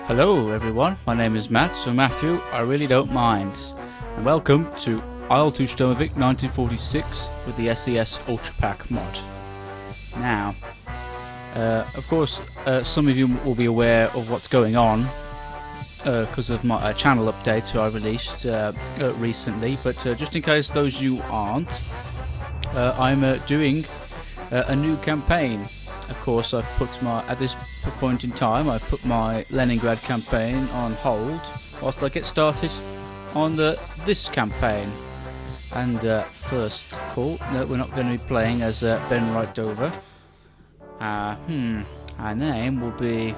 Hello everyone, my name is Matt, so Matthew, I really don't mind. And welcome to IL-2 Sturmovik 1946 with the SES Ultra Pack mod. Now, of course, some of you will be aware of what's going on because of my channel update I released recently, but just in case those you aren't, I'm doing a new campaign. Of course, I've put at this point in time, I've put my Leningrad campaign on hold whilst I get started on this campaign. And first of all, no, we're not going to be playing as Ben Rightdover. Our name will be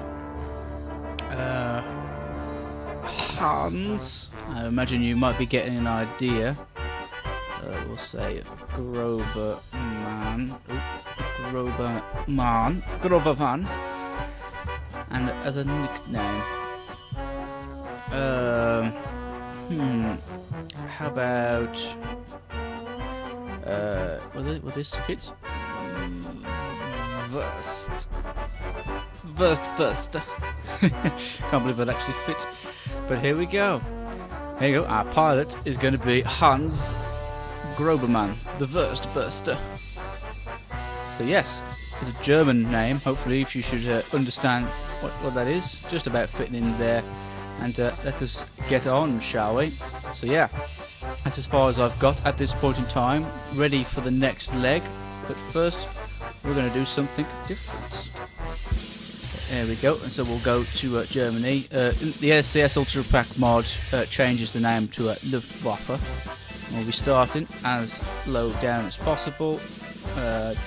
Hans. I imagine you might be getting an idea. We'll say Groberman. Groberman. And as a nickname, how about will this fit? Worst. Can't believe it actually fit, but here we go. Here you go. Our pilot is going to be Hans Groberman, the Worst Burster. So yes, it's a German name. Hopefully, if you should understand what that is, just about fitting in there. And let us get on, shall we? So yeah, that's as far as I've got at this point in time. Ready for the next leg, but first we're going to do something different. There we go, and so we'll go to Germany. The SES Ultra Pack mod changes the name to Luftwaffe. We'll be starting as low down as possible.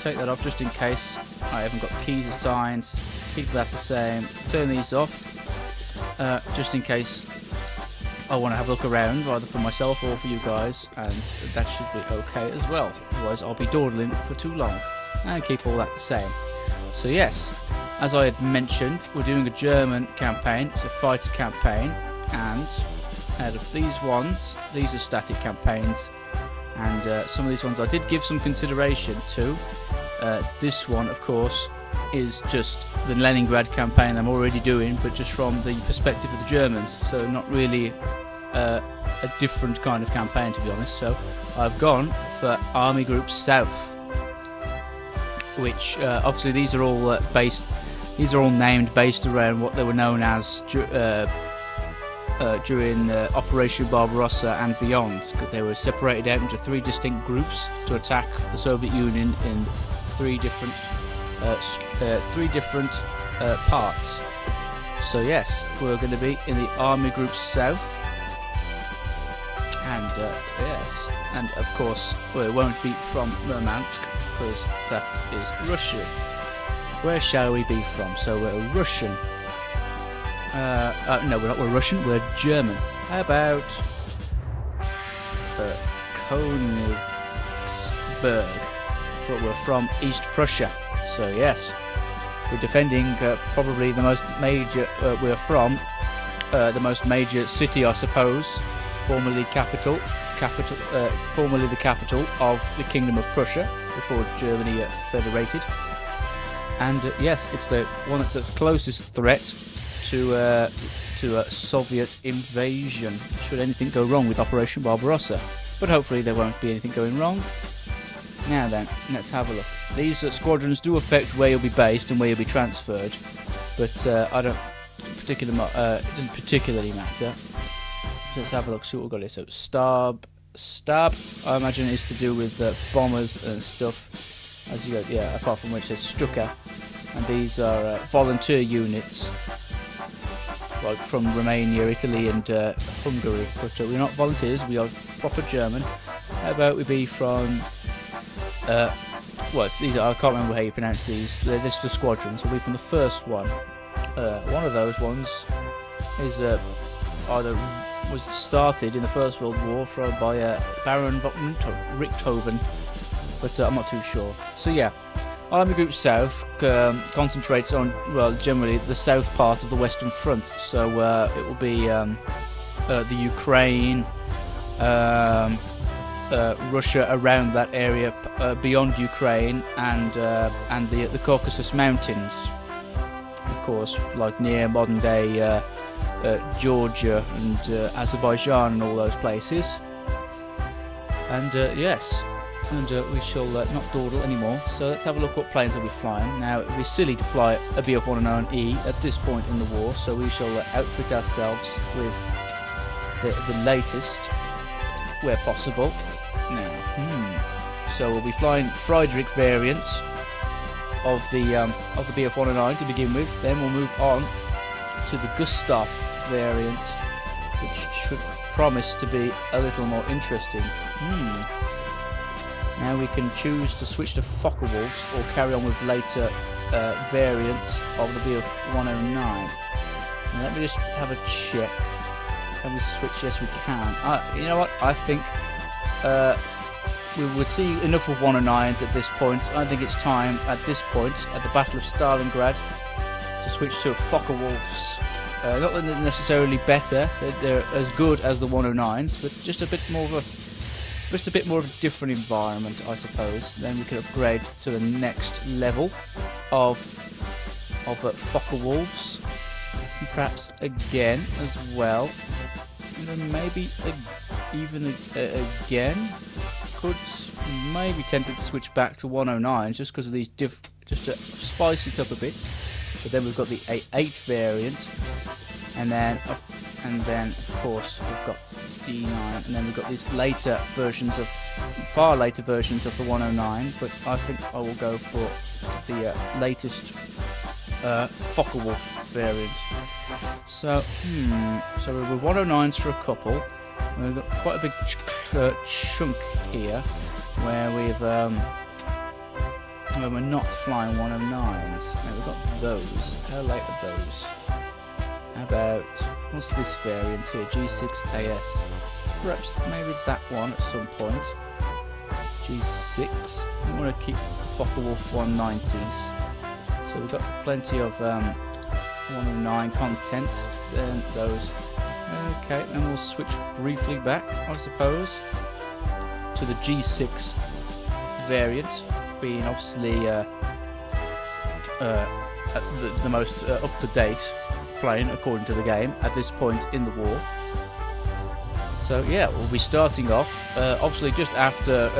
Take that off just in case I haven't got keys assigned. Keep that the same. Turn these off just in case I want to have a look around, either for myself or for you guys, and that should be okay as well. Otherwise I'll be dawdling for too long. And keep all that the same. So yes, as I had mentioned, we're doing a German campaign. It's a fighter campaign, and out of these ones, these are static campaigns, and some of these ones I did give some consideration to. This one, of course, is just the Leningrad campaign I'm already doing, but just from the perspective of the Germans, so not really a different kind of campaign, to be honest. So I've gone for Army Group South, which obviously these are all named based around what they were known as during Operation Barbarossa and beyond, because they were separated out into three distinct groups to attack the Soviet Union in three different parts. So yes, we're going to be in the Army Group South, and yes, and of course we won't be from Murmansk because that is Russian. Where shall we be from? So we're Russian. No, we're Russian, we're German. How about Königsberg? We're from East Prussia. So yes, we're defending probably the most major. We're from the most major city, I suppose, formerly the capital of the Kingdom of Prussia before Germany federated. And yes, it's the one that's the closest threat to a Soviet invasion, should anything go wrong with Operation Barbarossa. But hopefully there won't be anything going wrong. Now then, let's have a look. These squadrons do affect where you'll be based and where you'll be transferred, but it doesn't particularly matter. So let's have a look, see what we've got here. So Stab, I imagine is to do with bombers and stuff. As you go, yeah, apart from which it says Stuka, and these are volunteer units, like from Romania, Italy, and Hungary. But we're not volunteers; we are proper German. How about we be from? These are, I can't remember how you pronounce these. They're just the squadrons. We'll be from the first one. One of those ones is was started in the First World War by Baron von Richthofen, but I'm not too sure. So yeah, Army Group South concentrates on, well, generally the south part of the Western Front. So it will be the Ukraine, Russia around that area, beyond Ukraine, and the Caucasus Mountains. Of course, like near modern day Georgia and Azerbaijan and all those places. And yes, and we shall not dawdle anymore. So let's have a look what planes are we flying. Now, it would be silly to fly a Bf-109E at this point in the war, so we shall outfit ourselves with the latest where possible. Now, so we'll be flying Friedrich variants of the Bf-109 to begin with. Then we'll move on to the Gustav variant, which should promise to be a little more interesting. Now we can choose to switch to Focke-Wulfs or carry on with later variants of the Bf-109. Now let me just have a check. Can we switch? Yes, we can. You know what? I think we would see enough of 109s at this point. I think it's time at this point, at the Battle of Stalingrad, to switch to Focke-Wulfs. Not that they're necessarily better; they're as good as the 109s, but just a bit more of a different environment, I suppose. Then we can upgrade to the next level of Focke-Wulfs, perhaps again as well. And then maybe even again, could maybe tempted to switch back to 109s just because of these just to spice it up a bit. But then we've got the A8 variant, and then of course we've got D9, and then we've got these far later versions of the 109. But I think I will go for the latest Focke-Wulf variant. So we're with 109s for a couple. We've got quite a big chunk here where we're not flying 109s. Now we've got those. How late are those? How about, what's this variant here? G6AS. Perhaps maybe that one at some point. G6. We want to keep Focke-Wulf 190s. So we've got plenty of 109 content. Then those. Okay, and we'll switch briefly back, I suppose, to the G6 variant, being obviously the most up-to-date plane according to the game at this point in the war. So yeah, we'll be starting off obviously just after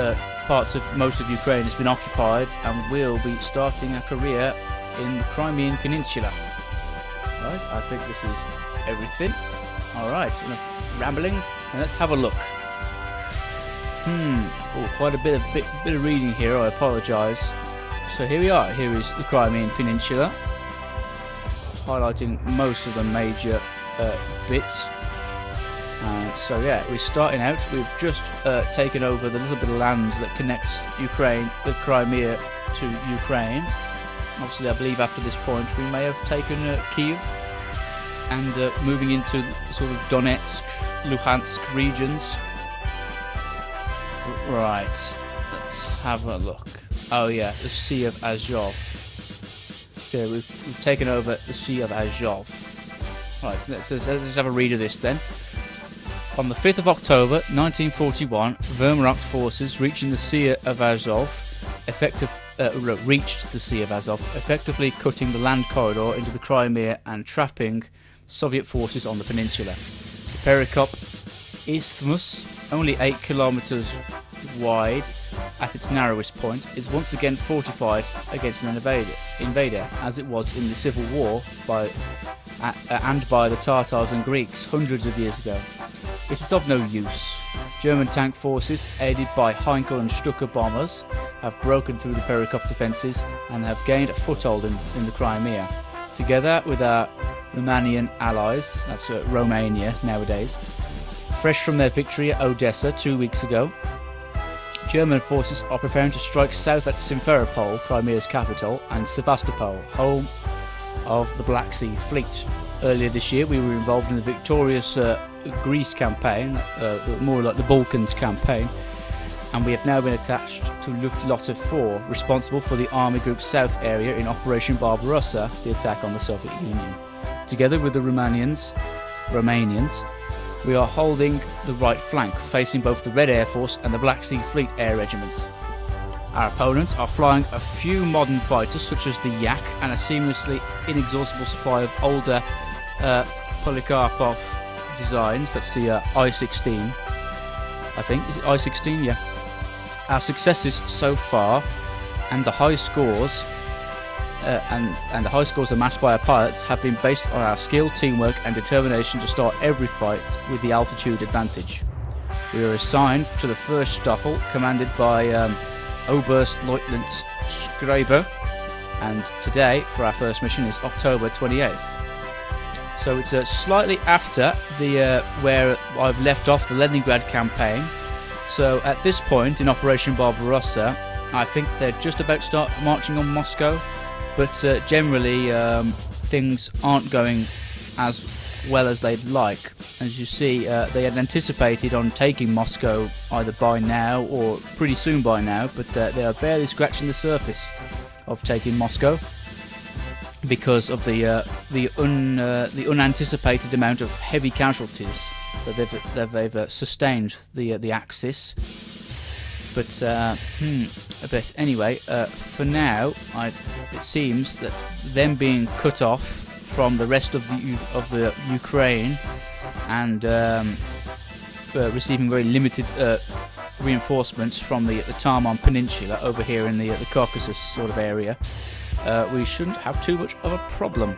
most of Ukraine has been occupied, and we'll be starting our career in the Crimean Peninsula. Right, I think this is everything. Alright, enough rambling, and let's have a look. Oh, quite a bit of reading here, I apologise. So here we are, here is the Crimean Peninsula, highlighting most of the major bits. So yeah, we're starting out, we've just taken over the little bit of land that connects the Crimea to Ukraine. Obviously I believe after this point we may have taken Kiev, and moving into sort of Donetsk, Luhansk regions. Right, let's have a look. Oh yeah, the Sea of Azov. So we've taken over the Sea of Azov. Right, let's just have a read of this then. On the 5th of October 1941, Wehrmacht forces reaching the Sea of Azov reached the Sea of Azov, effectively cutting the land corridor into the Crimea and trapping Soviet forces on the peninsula. The Perikop Isthmus, only 8 kilometers wide at its narrowest point, is once again fortified against an invader, as it was in the Civil War by the Tatars and Greeks hundreds of years ago. It is of no use. German tank forces, aided by Heinkel and Stuka bombers, have broken through the Perikop defences and have gained a foothold in the Crimea. Together with our Romanian allies, that's Romania nowadays, fresh from their victory at Odessa 2 weeks ago, German forces are preparing to strike south at Simferopol, Crimea's capital, and Sevastopol, home of the Black Sea Fleet. Earlier this year we were involved in the victorious Greece campaign, more like the Balkans campaign, and we have now been attached to Luftwaffe 4, responsible for the Army Group South area in Operation Barbarossa, the attack on the Soviet Union. Together with the Romanians, we are holding the right flank, facing both the Red Air Force and the Black Sea Fleet Air Regiments. Our opponents are flying a few modern fighters such as the Yak and a seamlessly inexhaustible supply of older Polikarpov designs. That's the I-16, I think. Is it I-16? Yeah. Our successes so far and the high scores and the high scores amassed by our pilots have been based on our skill, teamwork and determination to start every fight with the altitude advantage. We were assigned to the first Staffel, commanded by Oberstleutnant Schreiber, and today for our first mission is October 28th. So it's slightly after the where I've left off the Leningrad campaign. So at this point in Operation Barbarossa, I think they're just about to start marching on Moscow, but generally things aren't going as well as they'd like. As you see, they had anticipated on taking Moscow either by now or pretty soon by now, but they are barely scratching the surface of taking Moscow because of the unanticipated amount of heavy casualties that they've sustained the Axis. But anyway, for now, it seems that them being cut off from the rest of the Ukraine and receiving very limited reinforcements from the Taman Peninsula over here in the Caucasus sort of area, we shouldn't have too much of a problem.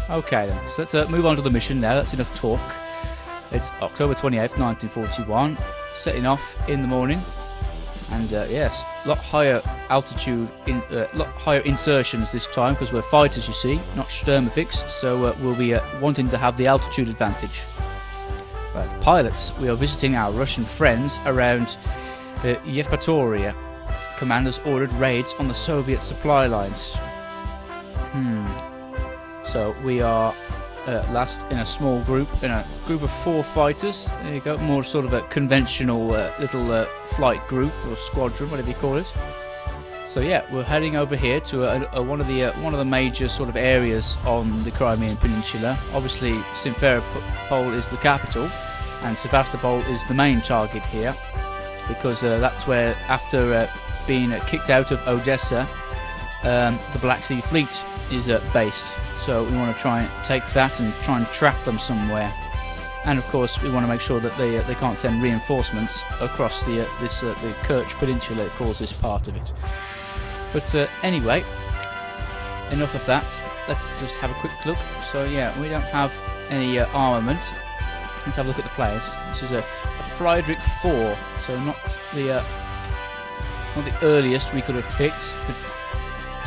Okay then, so let's move on to the mission now. That's enough talk. It's October 28th, 1941, setting off in the morning, and yes, a lot higher altitude, lot higher insertions this time because we're fighters, you see, not Sturmoviks, so we'll be wanting to have the altitude advantage. Pilots, we are visiting our Russian friends around Yevpatoria. Commanders ordered raids on the Soviet supply lines. So we are last in a small group, in a group of 4 fighters. There you go, more sort of a conventional little flight group or squadron, whatever you call it. So yeah, we're heading over here to one of the major sort of areas on the Crimean Peninsula. Obviously, Simferopol is the capital, and Sevastopol is the main target here, because that's where, after being kicked out of Odessa, the Black Sea Fleet is based. So we want to try and take that and try and trap them somewhere. And of course, we want to make sure that they can't send reinforcements across the Kerch Peninsula. It calls this part of it. But anyway, enough of that. Let's just have a quick look. So yeah, we don't have any armament. Let's have a look at the players. This is a Friedrich 4, so not the earliest we could have picked, but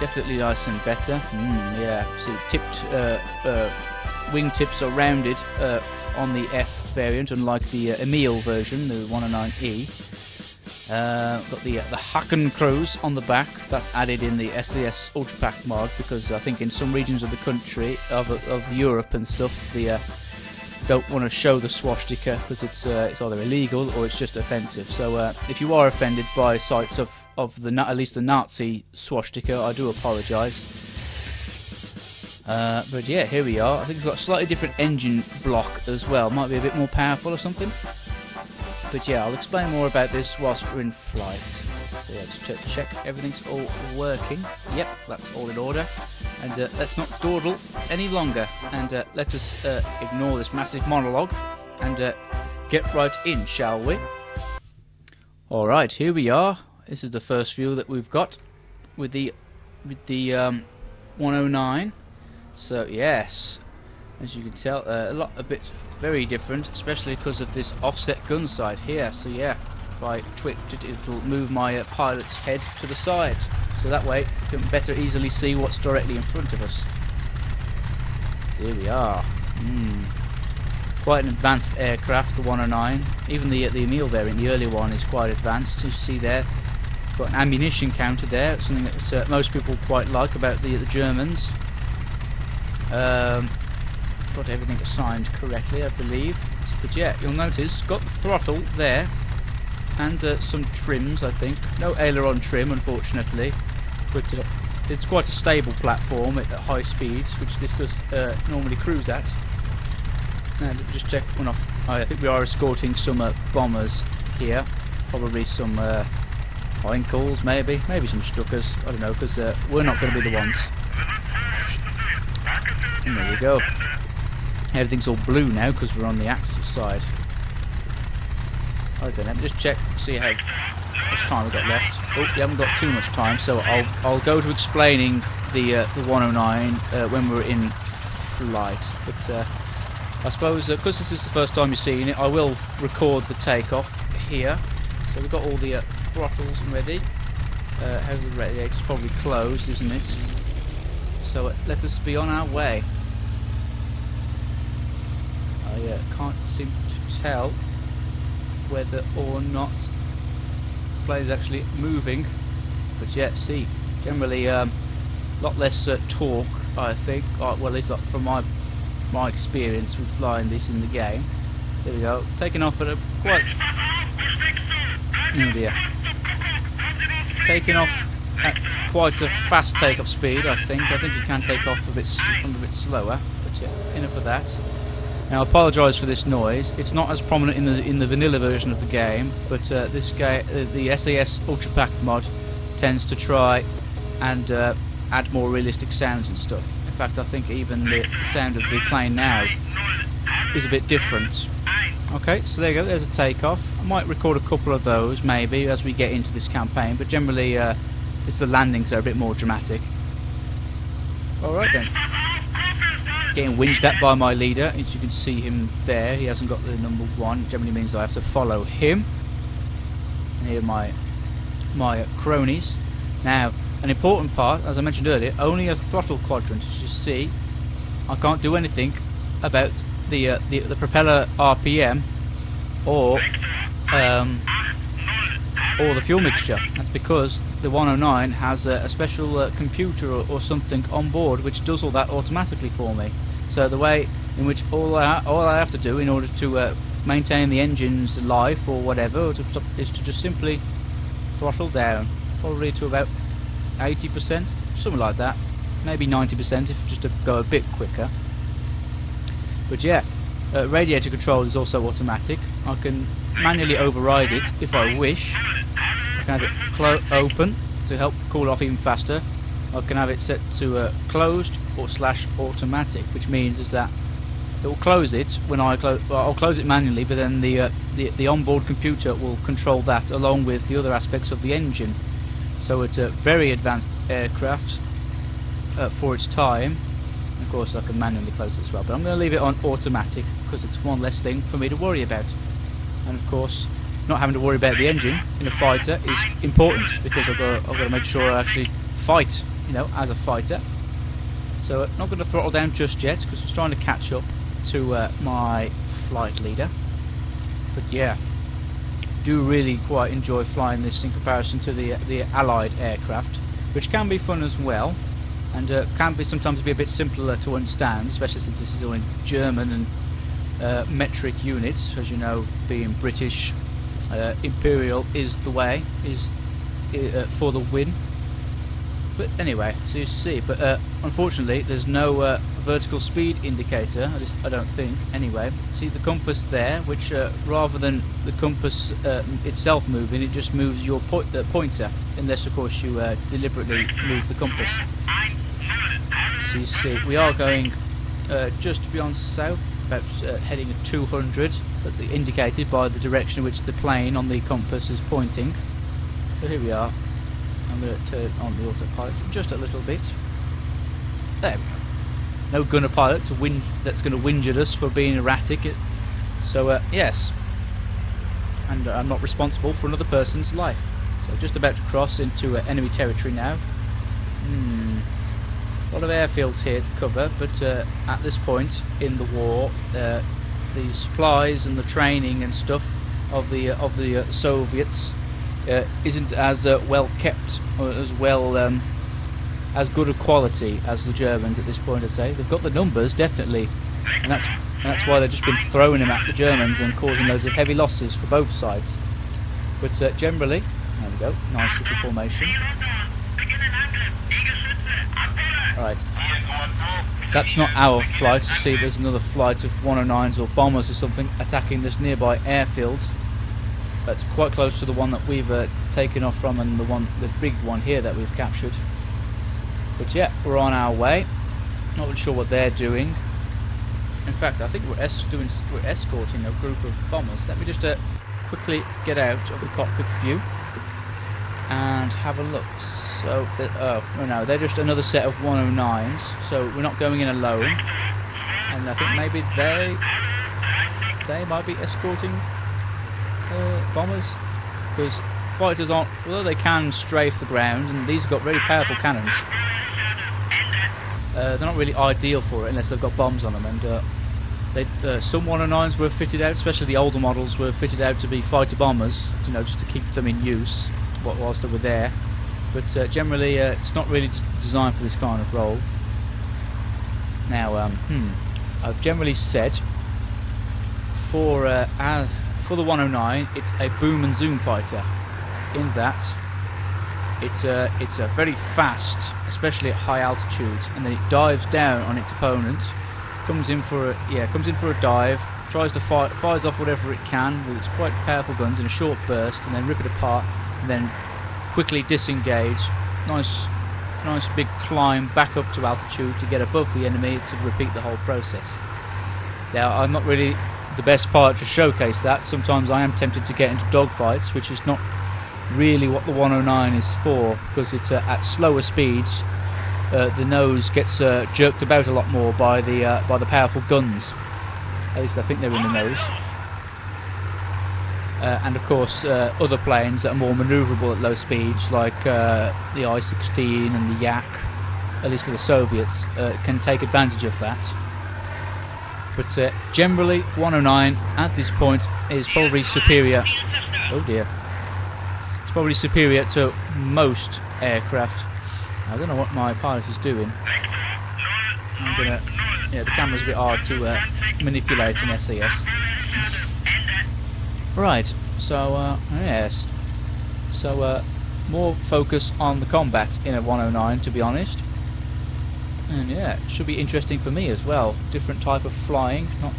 definitely nice and better. Yeah, see, tipped wing tips are rounded on the F variant, unlike the Emil version, the 109E. Got the Hakenkreuz on the back. That's added in the SAS Ultrapack mod because I think in some regions of the country, of Europe and stuff, the don't want to show the swastika because it's either illegal or it's just offensive. So if you are offended by sights of at least the Nazi swastika, I do apologise. But yeah, here we are. I think we've got a slightly different engine block as well. Might be a bit more powerful or something. But yeah, I'll explain more about this whilst we're in flight. So yeah, just check everything's all working. Yep, that's all in order. And let's not dawdle any longer. And let us ignore this massive monologue and get right in, shall we? Alright, here we are. This is the first view that we've got with the 109. So yes, as you can tell, a bit very different, especially because of this offset gun sight here. So yeah, if I twitch it, it'll move my pilot's head to the side, so that way we can better easily see what's directly in front of us. So here we are. Quite an advanced aircraft, the 109. Even the Emil variant, the earlier one, is quite advanced. As you see there, got an ammunition counter there, something that most people quite like about the Germans. Got everything assigned correctly, I believe. But yeah, you'll notice got the throttle there and some trims, I think. No aileron trim, unfortunately, but it's quite a stable platform at high speeds, which this does normally cruise at. And just check one off. I think we are escorting some bombers here, probably some Heinkel's, maybe some Stuckers. I don't know, because we're not going to be the ones. And there you go. Everything's all blue now because we're on the Axis side. Okay, let me just check, see how much time we've got left. Oh, we haven't got too much time, so I'll go to explaining the 109 when we're in flight. But I suppose because this is the first time you're seeing it, I will record the takeoff here. So we've got all the throttles ready. How's the radiator? It's probably closed, isn't it? So let us be on our way. I can't seem to tell whether or not the plane is actually moving, but yeah, see, generally a lot less torque, I think. Well, at least from my experience with flying this in the game. There we go, taking off at a quite. Oh dear. Taking off at quite a fast takeoff speed, I think. I think you can take off a bit slower, but yeah, enough of that. Now, I apologise for this noise. It's not as prominent in the vanilla version of the game, but this guy, the SAS Ultra Pack mod, tends to try and add more realistic sounds and stuff. In fact, I think even the sound of the plane now is a bit different. Okay, so there you go. There's a takeoff. I might record a couple of those maybe as we get into this campaign, but generally it's the landings that are a bit more dramatic. All right then. Getting whinged at by my leader, as you can see him there. He hasn't got the number 1. It generally means I have to follow him. And here are my cronies. Now, an important part, as I mentioned earlier, only a throttle quadrant. As you see, I can't do anything about the propeller RPM or the fuel mixture. That's because the 109 has a special computer or something on board which does all that automatically for me. So the way in which all I have to do in order to maintain the engine's life or whatever is to just simply throttle down, probably to about 80%, something like that, maybe 90% if just to go a bit quicker. But yeah, radiator control is also automatic. I can manually override it if I wish. I can have it open to help cool off even faster. I can have it set to closed or /automatic, which means is that it will close it when I'll close it manually, but then the onboard computer will control that along with the other aspects of the engine. So it's a very advanced aircraft for its time. Of course, I can manually close it as well, but I'm going to leave it on automatic because it's one less thing for me to worry about. And of course, not having to worry about the engine in a fighter is important because I've got to make sure I actually fight, you know, as a fighter. So not going to throttle down just yet because I was trying to catch up to my flight leader. But yeah, do really quite enjoy flying this in comparison to the Allied aircraft, which can be fun as well. And can be sometimes be a bit simpler to understand, especially since this is all in German and metric units. As you know, being British, Imperial is the way, is for the win. But anyway, so you see. But unfortunately, there's no vertical speed indicator. At least I don't think. Anyway, see the compass there, which rather than the compass itself moving, it just moves your pointer, unless of course you deliberately move the compass. So you see, we are going just beyond south, about heading at 200. So that's indicated by the direction in which the plane on the compass is pointing. So here we are. I'm going to turn on the autopilot just a little bit. There we go. No gunner pilot that's going to whinge at us for being erratic. So yes, and I'm not responsible for another person's life. So just about to cross into enemy territory now. A lot of airfields here to cover, but at this point in the war, the supplies and the training and stuff of the Soviets isn't as well kept or as well as good a quality as the Germans at this point. I'd say they've got the numbers definitely, and that's why they've just been throwing them at the Germans and causing loads of heavy losses for both sides. But generally, there we go, nice little formation. Right, that's not our flight. You see, there's another flight of 109s or bombers or something attacking this nearby airfield. That's quite close to the one that we've taken off from, and the big one here that we've captured. But yeah, we're on our way. Not really sure what they're doing. In fact, I think we're escorting a group of bombers. Let me just quickly get out of the cockpit view and have a look. So, no, they're just another set of 109s. So we're not going in alone. And I think maybe they might be escorting bombers, because fighters aren't, although they can strafe the ground, and these have got very powerful cannons. They're not really ideal for it unless they've got bombs on them, and some 109s were fitted out, especially the older models were fitted out to be fighter bombers, you know, just to keep them in use whilst they were there. But generally, it's not really designed for this kind of role. Now, I've generally said for the 109, it's a boom and zoom fighter. In that, it's a very fast, especially at high altitudes, and then it dives down on its opponent, comes in for a dive, tries to fires off whatever it can with its quite powerful guns in a short burst, and then rip it apart, and then quickly disengage. Nice big climb back up to altitude to get above the enemy to repeat the whole process. Now, I'm not really the best pilot to showcase that. Sometimes I am tempted to get into dogfights, which is not really what the 109 is for, because it's at slower speeds. The nose gets jerked about a lot more by the powerful guns. At least I think they're in the nose. And of course, other planes that are more manoeuvrable at low speeds, like the I-16 and the Yak, at least for the Soviets, can take advantage of that. But generally, 109 at this point is probably superior. Oh dear. It's probably superior to most aircraft. I don't know what my pilot is doing. The camera's a bit hard to manipulate in SAS. Right, so yes. So more focus on the combat in a 109, to be honest. And yeah, it should be interesting for me as well. Different type of flying, not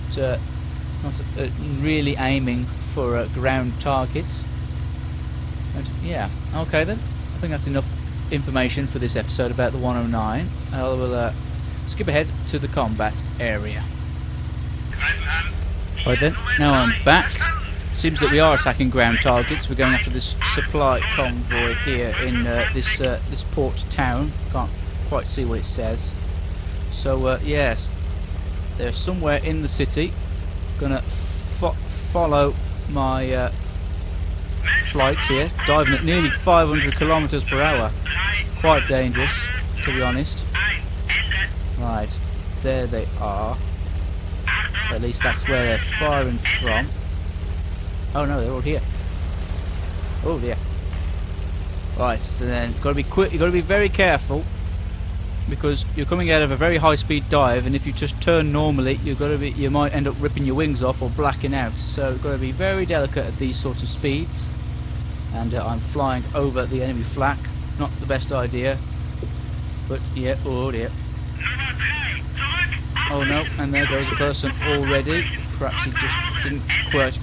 really aiming for ground targets. And yeah, okay then. I think that's enough information for this episode about the 109. I will skip ahead to the combat area. Right then, now I'm back. Seems that we are attacking ground targets. We're going after this supply convoy here in this port town. Can't quite see what it says. So yes, they're somewhere in the city. Gonna follow my flights here, diving at nearly 500 kilometers per hour. Quite dangerous, to be honest. Right, there they are. At least that's where they're firing from. Oh no, they're all here. Oh dear. Right, so then got to be quick. You've got to be very careful, because you're coming out of a very high-speed dive, and if you just turn normally, you might end up ripping your wings off or blacking out. So you've got to be very delicate at these sorts of speeds. And I'm flying over the enemy flak. Not the best idea, but yeah. Oh dear. Oh no, and there goes a person already. Perhaps he just didn't quite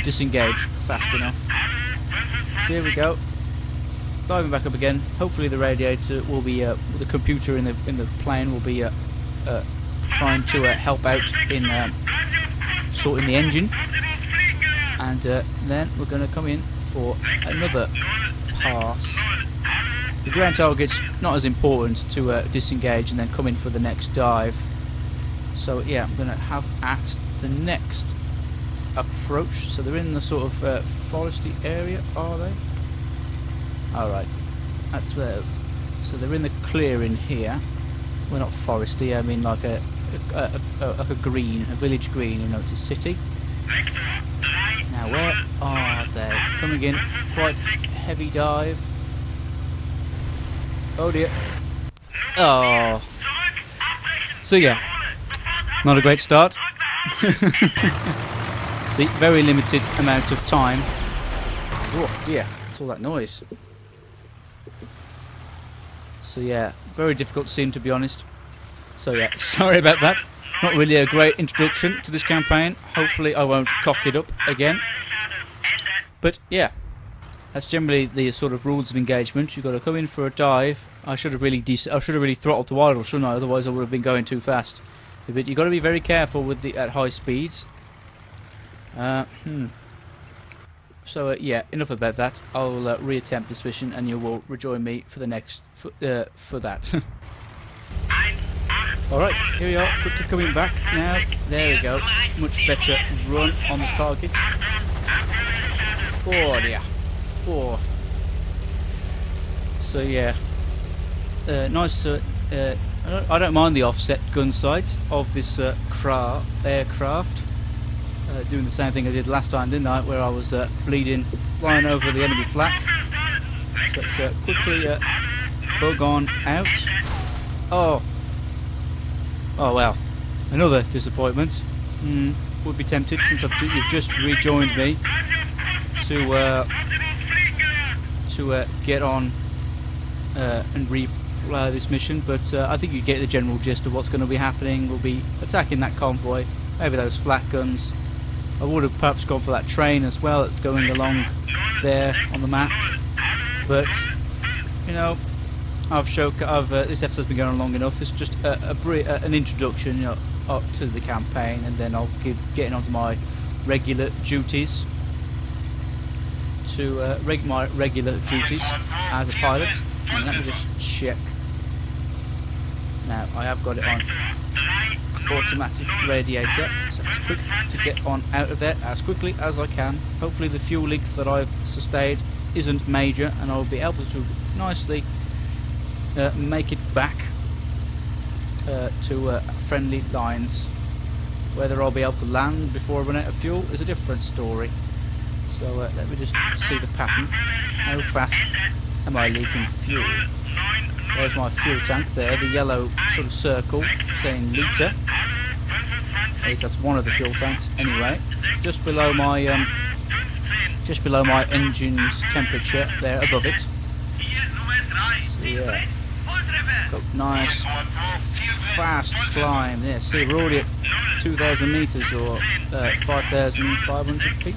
disengage fast enough. So here we go. Diving back up again. Hopefully the radiator will be, the computer in the plane will be trying to help out in sorting the engine. And then we're going to come in for another pass. The ground target's not as important to disengage and then come in for the next dive. So yeah, I'm going to have at the next approach. So they're in the sort of foresty area, are they? Alright, that's where. So they're in the clearing here. Well, not foresty, I mean like a green, a village green, you know, it's a city. Now where are they? Coming in, quite heavy dive. Oh dear. Oh. So yeah, not a great start. See, very limited amount of time. Oh dear, what's all that noise? So yeah, very difficult scene, to be honest. So yeah, sorry about that. Not really a great introduction to this campaign. Hopefully I won't cock it up again. But yeah, that's generally the sort of rules of engagement. You've got to come in for a dive. I should have really throttled the idle, shouldn't I? Otherwise I would have been going too fast. But you've got to be very careful with at high speeds. So yeah, enough about that. I'll reattempt this mission, and you will rejoin me for the next for that. All right, here we are. Quickly coming back now. There we go. Much better run on the target. Oh yeah. Oh. So yeah, nice. I don't mind the offset gun sight of this aircraft. Doing the same thing I did last time, didn't I? Where I was bleeding, flying over the enemy flak. So let's quickly bug on out. Oh well, another disappointment. Would be tempted, since you've just rejoined me, to get on and replay this mission. But I think you get the general gist of what's going to be happening. We'll be attacking that convoy, maybe those flak guns. I would have perhaps gone for that train as well that's going along there on the map, but you know, this episode's been going on long enough. This is just an introduction, you know, up to the campaign, and then I'll keep getting onto my regular duties. My regular duties as a pilot. And let me just check. Now I have got it on automatic radiator, so it's quick to get on out of there as quickly as I can. Hopefully the fuel leak that I've sustained isn't major, and I'll be able to nicely make it back to friendly lines. Whether I'll be able to land before I run out of fuel is a different story. So let me just see the pattern. How fast am I leaking fuel? There's my fuel tank there, the yellow sort of circle saying litre. At least that's one of the fuel tanks anyway. Just below my engine's temperature there, above it. So yeah, got nice fast climb there. See, we're already at 2,000 metres or 5,500 feet.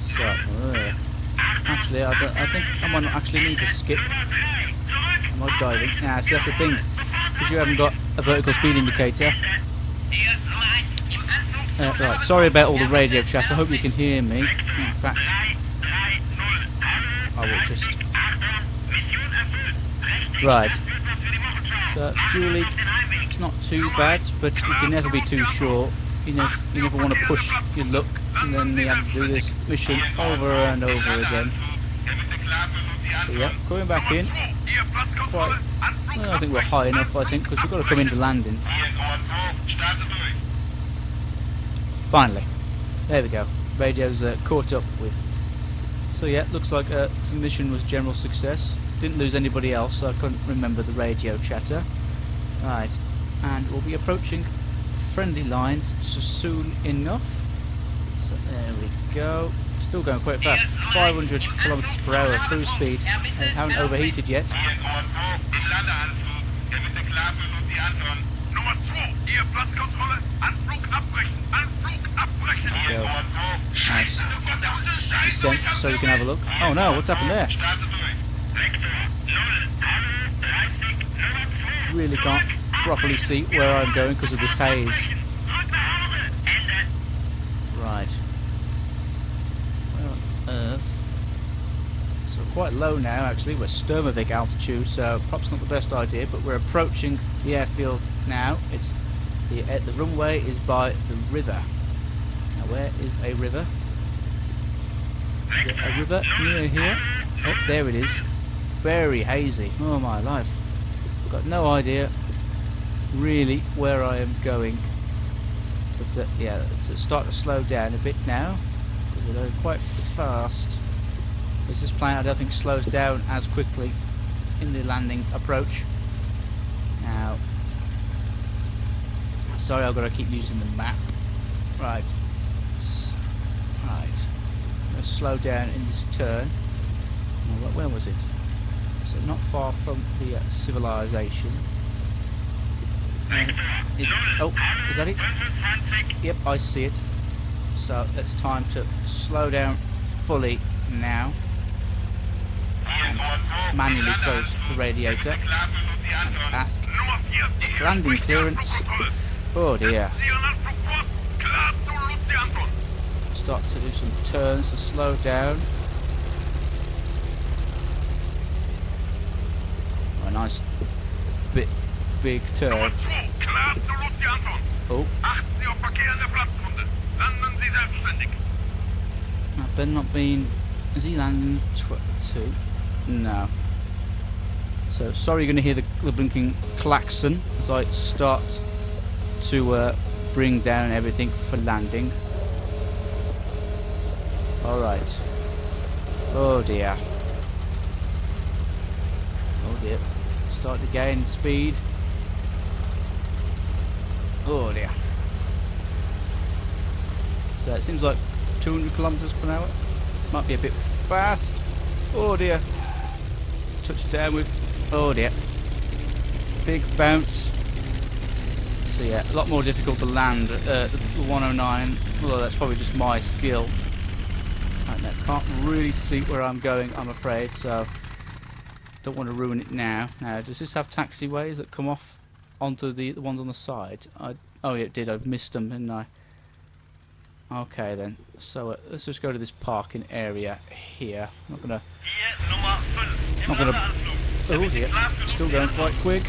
So actually, I think I might not actually need to skip. I'm not diving. Nah, see, that's the thing, because you haven't got a vertical speed indicator. Right, sorry about all the radio chat. I hope you can hear me. In fact, I will just... Right. So, fuel leak, it's not too bad, but you can never be too sure. You never want to push your luck, and then you have to do this mission over and over again. So yeah, coming back in. Quite, well, I think we're high enough, because we've got to come into landing. Finally. There we go. Radio's caught up with. So yeah, looks like the mission was general success. Didn't lose anybody else, so I couldn't remember the radio chatter. Right, and we'll be approaching friendly lines so soon enough. So there we go. Still going quite fast. 500 kilometers per hour cruise speed. And haven't overheated yet. Go. Nice. Descent so you can have a look. Oh no, what's happened there? Really can't properly see where I'm going because of this haze. Right. Where on earth? So quite low now actually. We're Sturmovik altitude, so perhaps not the best idea, but we're approaching the airfield now. It's the runway is by the river. Now where is a river? Is there a river near here? Oh, there it is. Very hazy. Oh my life. I've got no idea really where I am going. But yeah, it's starting to slow down a bit now. Because we're going quite fast. Because this plane I don't think slows down as quickly in the landing approach. Now, sorry, I've got to keep using the map. Right. Right. I'm going to slow down in this turn. Now, where was it? So not far from the civilization. Is that it? Yep, I see it. So it's time to slow down fully now. And manually close the radiator. And ask landing clearance. Oh dear. Start to do some turns to slow down. Oh, a nice big turn. Oh. That better not been. Is he landing 2? No. So sorry, you're going to hear the blinking klaxon as I start to bring down everything for landing. Alright. Oh dear. Oh dear. Start to gain speed. Oh dear. So it seems like 200 kilometers per hour. Might be a bit fast. Oh dear. Touch down with. Oh dear. Big bounce. So yeah, a lot more difficult to land the 109. Although that's probably just my skill. I can't really see where I'm going, I'm afraid, so don't want to ruin it now. Now, does this have taxiways that come off onto the ones on the side? Oh yeah, it did. I missed them, didn't I? Okay then. So let's just go to this parking area here. I'm not gonna. Oh dear, still going quite quick.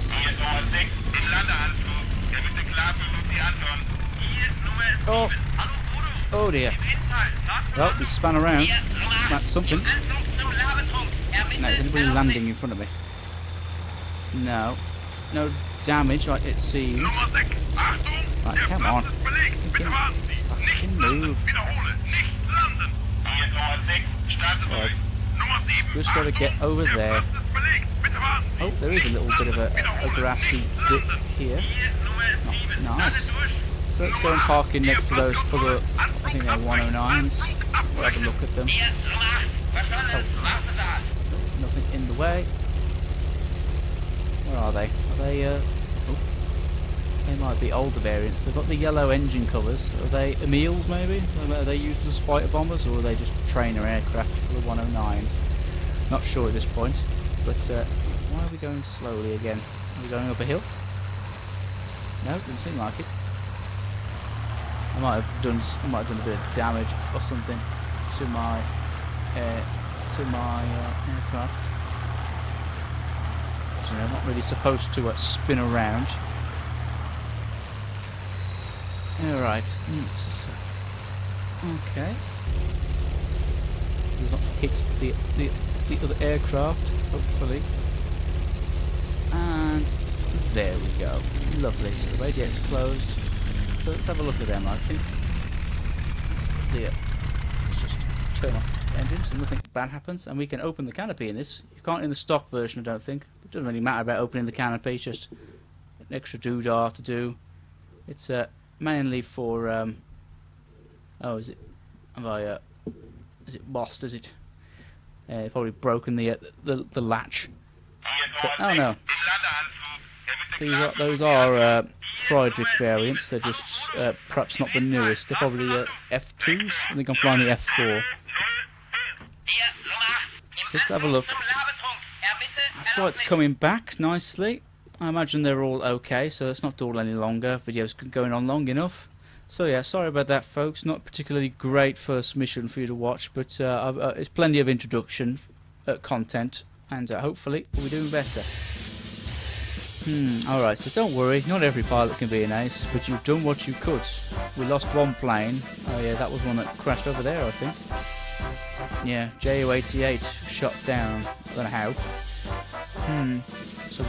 Oh. Oh dear. Well, we spun around. That's something. Now, is anybody landing in front of me? No. No damage, like it seems. Right, come on. Fucking move. Right. Just got to get over there. Oh, there is a little bit of a grassy bit here. Oh, nice. So let's go and park in next to those other, I think they're 109s. We'll have a look at them. Oh. Nothing in the way. Where are they? Are they, oh. They might be older variants. They've got the yellow engine covers. Are they Emils maybe? Are they used as fighter bombers, or are they just trainer aircraft for the 109s? Not sure at this point. But why are we going slowly again? Are we going up a hill? No, doesn't seem like it. I might have done a bit of damage or something to my aircraft. So I'm not really supposed to spin around. All right. Okay. Does not hit the other aircraft, hopefully. And there we go. Lovely. So the radiator's closed. So let's have a look at them. I think let's just turn off the engines and nothing bad happens, and we can open the canopy in this. You can't in the stock version, I don't think. It doesn't really matter about opening the canopy. It's just an extra doodah to do. It's mainly for oh, is it? Is it lost? Is it? Probably broken the latch. But, oh no. Those are Friedrich variants. They're just perhaps not the newest. They're probably F2s. I think I'm flying the F4. Let's have a look. Our flight's coming back nicely. I imagine they're all okay, so let's not dawdle any longer. Video's going on long enough. So yeah, sorry about that, folks. Not particularly great first mission for you to watch, but it's plenty of introduction content, and hopefully we'll be doing better. Alright, so don't worry, not every pilot can be an ace, but you've done what you could. We lost one plane. Oh yeah, that was one that crashed over there, I think. Yeah, Ju-88 shot down. I don't know how. So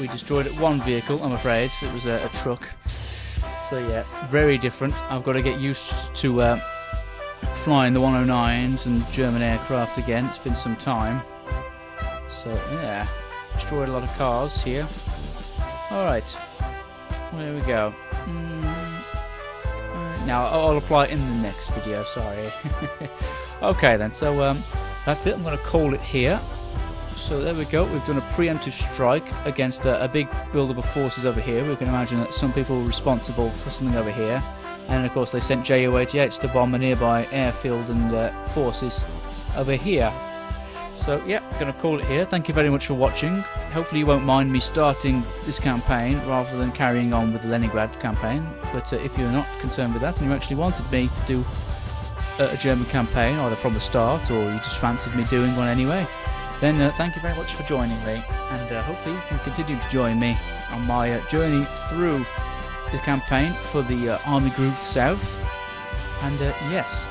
we destroyed one vehicle, I'm afraid. It was a truck. So yeah, very different. I've got to get used to flying the 109s and German aircraft again. It's been some time. So yeah, destroyed a lot of cars here. Alright, there we go. Now I'll apply it in the next video, sorry. Okay then, so that's it. I'm going to call it here. So there we go, we've done a preemptive strike against a big build-up of forces over here. We can imagine that some people were responsible for something over here. And of course they sent Ju-88s to bomb a nearby airfield and forces over here. So yeah, going to call it here. Thank you very much for watching. Hopefully you won't mind me starting this campaign rather than carrying on with the Leningrad campaign. But if you're not concerned with that and you actually wanted me to do a German campaign, either from the start or you just fancied me doing one anyway, then thank you very much for joining me. And hopefully you can continue to join me on my journey through the campaign for the Army Group South. And yes,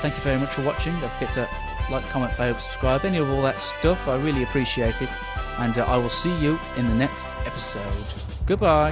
thank you very much for watching. Don't forget to like, comment, favorite, subscribe, any of all that stuff. I really appreciate it. And I will see you in the next episode. Goodbye.